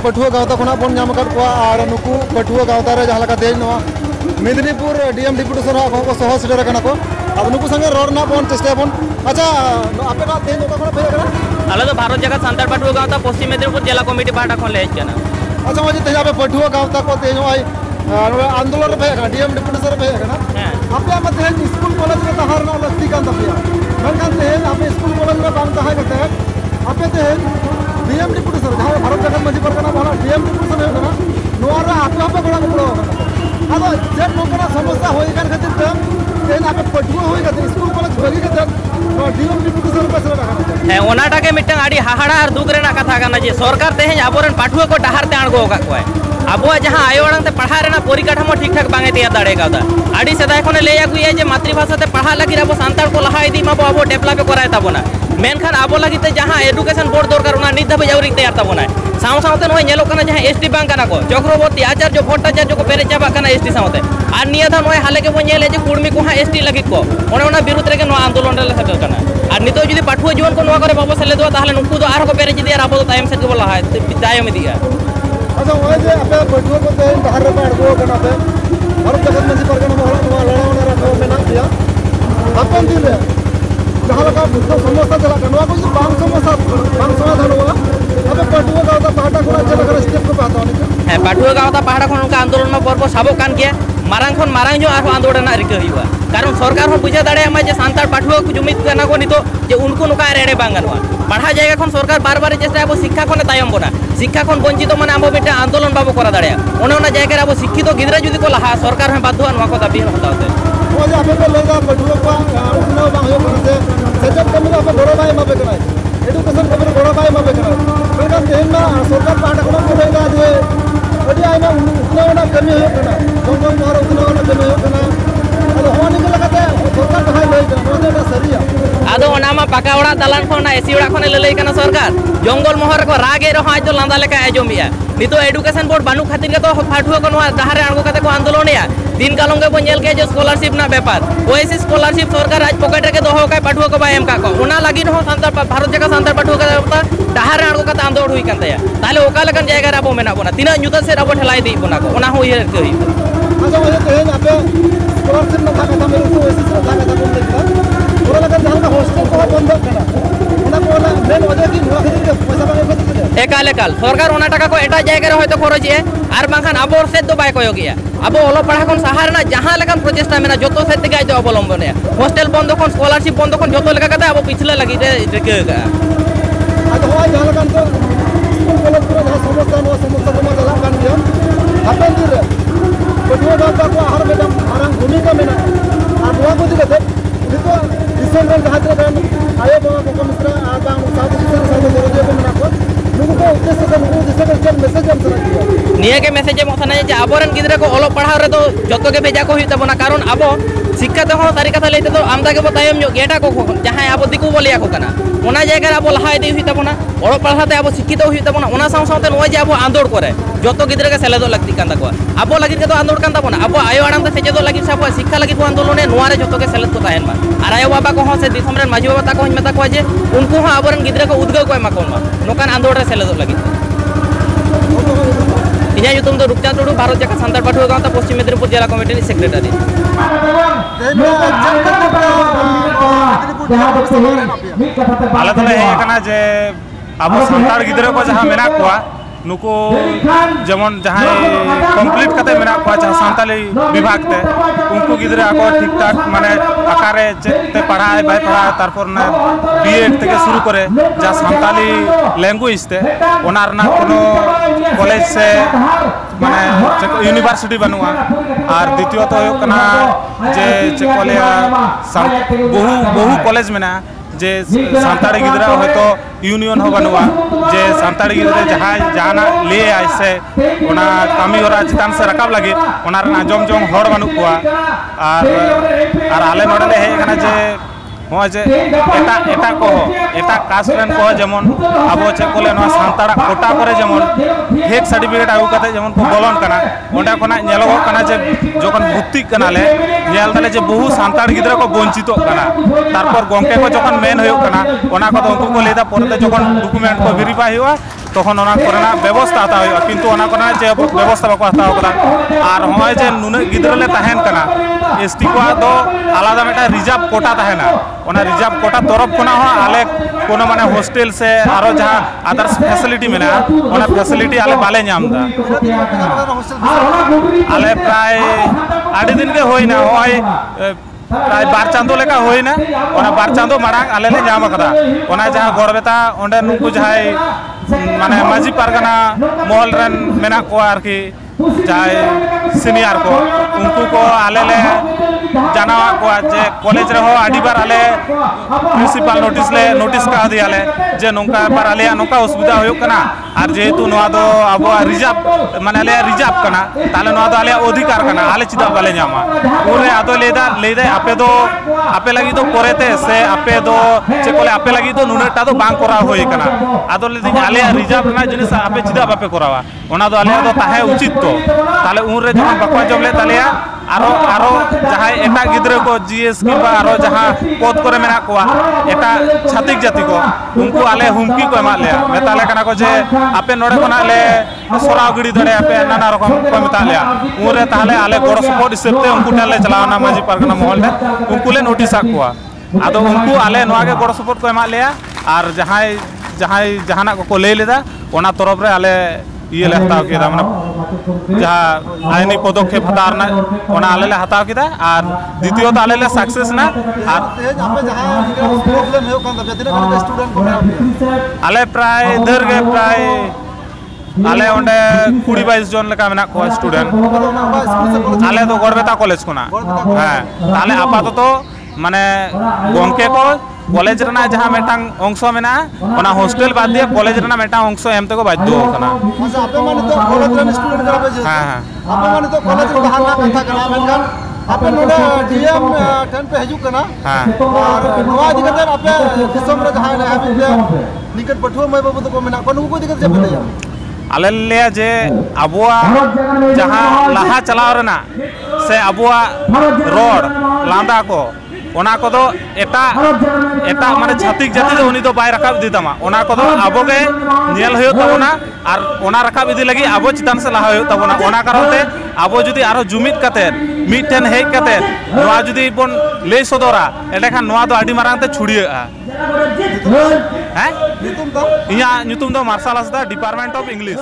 पठुआ गावता खुना बन नाम कर को और नुकु पठुआ गावता रे जहां लका तेज नवा मेदिनीपुर डीएम डिप्यूटेशन को सह सेटर कना को अब नुकु संगे रोड ना बन चेष्टा बन अच्छा आपे का तेज नोका पे करा आले तो भारत जगत सांतार पठुआ गावता पश्चिम मेदिनीपुर जिला कमिटी पाटा खन ले कना अच्छा मजे तेज आपे पठुआ गावता को तेज आई आंदोलन रे पे डीएम डिप्यूटेशन रे पे कना आपे मत तेज स्कूल कॉलेज रे तहार ना लक्ति कान तपिया मेनखान तेज आपे स्कूल कॉलेज रे बांग तहाय कते आपे तेज डीएम डिप्यूटेशन जहां भारत जगत मजी परगना बहला डीएम डिप्यूटेशन है ना नोर रे आपे आपे गोड़ा गोड़ा अब जे नोकरा समस्या होई कान खातिर ते तेन आपे पठुआ होई खातिर स्कूल कॉलेज बगी खातिर डीएम डिप्यूटेशन पे सरा रखा है ओनाटा के मिटन आडी हाहाड़ा और दुख रेना कथा काना जे सरकार तेहें आबोरन पाठुआ को डहार ते आणगो का कोय अब जहाँ आयोड़ांग ते पढ़ा रेना परिकाठ हम ठीक ठाक बांगे तैयार दाड़े का आड़ी सदा खने ले आगुए जे मातृभाषा ते पढ़ा लगी अब सानताड़ को लहा इदी माबो अब डेवलप कराय ताबोना मेनखान अब लगी ते जहाँ एडुकेशन बोर्ड दरकार उना नित धाबे जावरी तैयार ताबोना साव सावते नय नेलो कना जहाँ एसटी बांग कना को चक्रवर्ती आचार्य भट्टाचार्य को पेरे चाबा कना एसटी सावते आर निया धा नय हाले के बो नेले जे कुर्मी को हाँ एसटी लगी को ओने ओना विरुद्ध रे के नो आंदोलन रे सेटल कना आर नितो जुदी पाठुआ जीवन को नो करे बाबो सेले दो ताहले नुकु दो आर को पेरे जदी आर अब तो टाइम सेट के बोला है टाइम दिया अच्छा वो जे आपे पठुआ को ते बाहर रे पाड़गो कना पे भारत जगत मजी परगना मोहला लड़ावना रखो मेना दिया अपन दिन रे जहां लगा बुद्ध समस्या चला कनवा को बांग समस्या धनवा अबे पठुआ गावता पहाटा कोना चला कर स्टेप को पाता है पठुआ गावता पहाड़ा खन उनका आंदोलन में पर्व साबो कान के मारांग खन मारांग जो आरो आंदोलन ना रिका हुआ कारण सरकार हो बुझा दाड़े हम जे सांतार पठुआ को जुमित कना को नितो जे उनको नुका रेड़े बांगनवा पढ़ा जायगा खन सरकार बार बार चेष्टा अब शिक्षा खन तायम बोना शिक्षा खन वंचित माने आबो बेटा आंदोलन बाबो करा दाड़े ओने ओना जायगा अब शिक्षित गिदरा जुदी को लहा सरकार में बाध्य नुवा को दाबी हताते वो जे आपे को लेगा पठुआ को उठना बांग हो करते सजब कमी आपे बड़ो भाई मापे करा एडुकेशन कमी बड़ो भाई मापे करा मेरा तेना सरकार पहाटा को लेगा जे अडी आइना उठना ना कमी हो करा जों मारो उठना ना कमी हो करा अरे होनी के लगाते सरकार भाई लई करा ओदेटा सरिया आदो ओनामा पाका ओड़ा दालान खन एसी ओड़ा खने लई कना सरकार जंगल मोहर को रागे रहो आज तो लांदा लेका आजोमिया नितो एडुकेशन बोर्ड बानु खातिर के तो फाठुआ को नोआ दहारे आणगो कते को आंदोलन या दिन कालों के बनेल के जो स्कॉलरशिप ना व्यापार ओएसी स्कॉलरशिप सरकार आज पॉकेट रे दोहो का पाठुआ को बाय एम का को उना लागी हो सांतार भारत जगह सांतार पाठुआ का दहारे आणगो कते आंदोलन हुई कान तया ताले ओका लगन जायगा रे अब मेना बोना तीना न्यूता से अब ठेलाई दी बोना को ओना हो ये के हुई अच्छा वो तेन आपे स्कॉलरशिप ना था का मेरे को ओएसी से था का बोल देखा ओरा लगन जहां का हॉस्टल को बंद करा ओना को ना मेन वजह की नुआ खातिर के पैसा बांगे को एकाले काल सरकार ओना टाका को एटा जायगा रे होयतो खरच है आर बांखान आबोर से दो बाय कोयो गया अब ओलो पढ़ा कोन सहार ना जहां लगन प्रचेष्टा मेना जतो से तक आइतो अवलंबन है हॉस्टल बंद कोन स्कॉलरशिप बंद कोन जतो लगा कते अब पिछले लगी रे के आज हो जहां लगन तो स्कूल कॉलेज पूरा जहां समस्या को चला कान दिया अपन दिन रे पठुआ गावता को हर मैडम मारांग भूमिका मेना आ नोआ को दिले नितो डिसेंबर जहां रे आयो बाबा को कमिश्रा आ बांग साथ साथ जरूरी को मेना को नुको को उद्देश्य से नुको दिसे के मैसेज हम सरा दिया निया के मैसेज हम सना जे आबोरन गिदरे को ओलो पढ़ाव रे तो जतो के भेजा को हिता बना कारण आबो शिक्षा तो सारी कथा लेते तो आमदा के बतायम जो गेटा को जहां आबो दिकु बोलिया को कना ओना जायगा रे आबो लहा इदी हिता बना ओलो पढ़ाते आबो शिक्षित हिता बना ओना साव सावते नोय जे आबो आंदोलन करे जतो गिदरे के सेले दो लगती कान तको आबो लगी के तो आंदोलन कान तबना आबो आयो आड़ाम ते सेजे दो लगी साबो शिक्षा लगी को आंदोलन ने नोआ रे जतो के सेले को तायन मा आर आयो बाबा को हो से दिसम रे माजी बाबा ता को मेता को जे उनको हो आबोरन गिदरे को उद्गव को मा को मा नोकान आंदोलन रे सेले दो लगी इन्या युतुम तो रुकचांद टुडू भारत जगत सांतार पाठुआ गावता पश्चिम मेदिनीपुर जिला कमिटी सेक्रेटरी आले तले हे कना जे अब सांतार गिदरे को जहां मेना कोआ नुको जेमन जहां कंप्लीट कते मेना कोआ जहां सांताली विभाग ते उनको गिदरे आको ठीक ठाक माने आकारे ते पढ़ाए बाय पढ़ा तारपर ना बीएड থেকে শুরু করে যা सांताली लैंग्वेज ते ओना रना कोनो कॉलेज से माने यूनिवर्सिटी बनवा और द्वितीय तो कना जे चेकोलिया बहु कॉलेज में ना जे सांताड़ी गिदरा होतो यूनियन हो बनवा जे सांताड़ी गिदरा जहाना ले आइसे ओना कामी होरा चितान से रकाब लगे ओना आजम जम हड़ बनू कोआ और आले नोडले हे कना जे हो जे एटा को एटा कास्टरेन को जेमन आबो चेकोले नो सांताड़ा कोटा करे जेमन हेक सर्टिफिकेट आगु कते जेमन को बोलन कना ओंडा कोना नेलो कना जे जोकन भर्ती कना ले नेल तले जे बहु सांताड़ गिदरा को वंचितो कना तारपर गोंके को जोकन मेन होयो कना ओना को उनको को लेदा परते जोकन डॉक्यूमेंट को वेरीफाई हुआ तखन ओना कोरेना व्यवस्था हताव हुआ किंतु ओना कोरेना जे व्यवस्था बाको हताव कदा और हय जे नुना गिद्रा ले तहन कना एसटी को दो आलादा मेटा रिजर्व कोटा तहना ओना रिजर्व कोटा तरफ कोना हो आले कोनो माने हॉस्टल से आरो जहां अदर्स फैसिलिटी मेना ओना फैसिलिटी आले बाले नामदा आले प्राय आडी दिन के होइना होय प्राय 12 चांदो लेका होइना ओना 12 चांदो मारांग आले ले नाम कदा ओना जहां गड़बेता ओंडे नुकु जहाय माने माजी पारगाना महल रन मेना को आरकी जाय सीनियर को उनको को आले ले जानावा को जे कॉलेज रे हो आडी बार आले प्रिंसिपल नोटिस का दियाले जे नोंका बार आले नोंका असुविधा होयो कना और जेहेतु नोआ दो अब रिजर्व माने आले रिजर्व कना ताले नोआ दो आले अधिकार कना आले चिदा बाले न्यामा उरे आदो लेदा आपे लगी तो कोरेते से आपे दो जे कोले आपे लगी तो नुनेटा दो बांग कोरा होई कना आदो लेदी आले रिजर्व ना जिनिस आपे चिदा बापे कोरावा ओना दो आले दो ताहे उचित तो ताले उरे जहां बकवा जमले तालेया आरो जहां एटा गिद्रे को जीएस किबा आरो जहां पद करे मेना कोआ एटा छातिक जाति को उनको आले हुमकी को एमा लेया मेताले कना को जे आपे नोडे कोना ले सोराव गिड़ी दड़े आपे नाना रकम को मेतालेया उरे ताले आले गोड़ सपोर्ट हिसाबते उनको टाले चलावना माजी पारगना महल में उनको ले नोटिस आकुआ आदो उनको आले नोआ के गोड़ सपोर्ट को एमा लेया और जहां को ले लेदा ओना तरफ रे आले ये ले हताव केदा माने जहां आईनी पदक्षेप हतार ना ओना आले ले हताव केदा और द्वितीय तो आले ले सक्सेस ना और आपे जहां प्रॉब्लम है कान दबे तिना स्टूडेंट को आले प्राय दर के प्राय आले ओंडे 20-22 जन लेका मेना को स्टूडेंट आले तो गड़बेता कॉलेज कोना हां ताले आपाततो माने गोंके को कॉलेज रना जहां मेटांग अंश मेना ओना हॉस्टल बाद दिए कॉलेज रना मेटांग अंश एमते को बाध्य होकना अच्छा आपे माने तो कॉलेज रे स्टूडेंट करा बजे हां आपे माने तो कॉलेज रे बाहर ना कथा करा मेनखान आपे नोडे डीएम 10 पे हिजु कना हां और नोआ दिगते आपे दिसम रे जहां ने हाबे निकट पठुआ मय बाबू तो को मेना कोन को दिगते जे आले ले जे अबुआ जहां लाहा चलाव रना से अबुआ रोड लांदा को ओना को दो एटा माने छातिक जाति दो उनी तो बाय रखाब दी तमा ओना को दो आबो के नेल होयो तबोना और ओना रखाब इदी लगी आबो चितान से लाहा होयो तबोना ओना कारणते आबो जुदी आरो जुमित काते मिटन हेक काते नोआ जुदी बोन ले सदोरा एटा खान नोआ दो आडी मारांते छुड़िया हैं न्यूतुम दो Marshal Hansda department of English.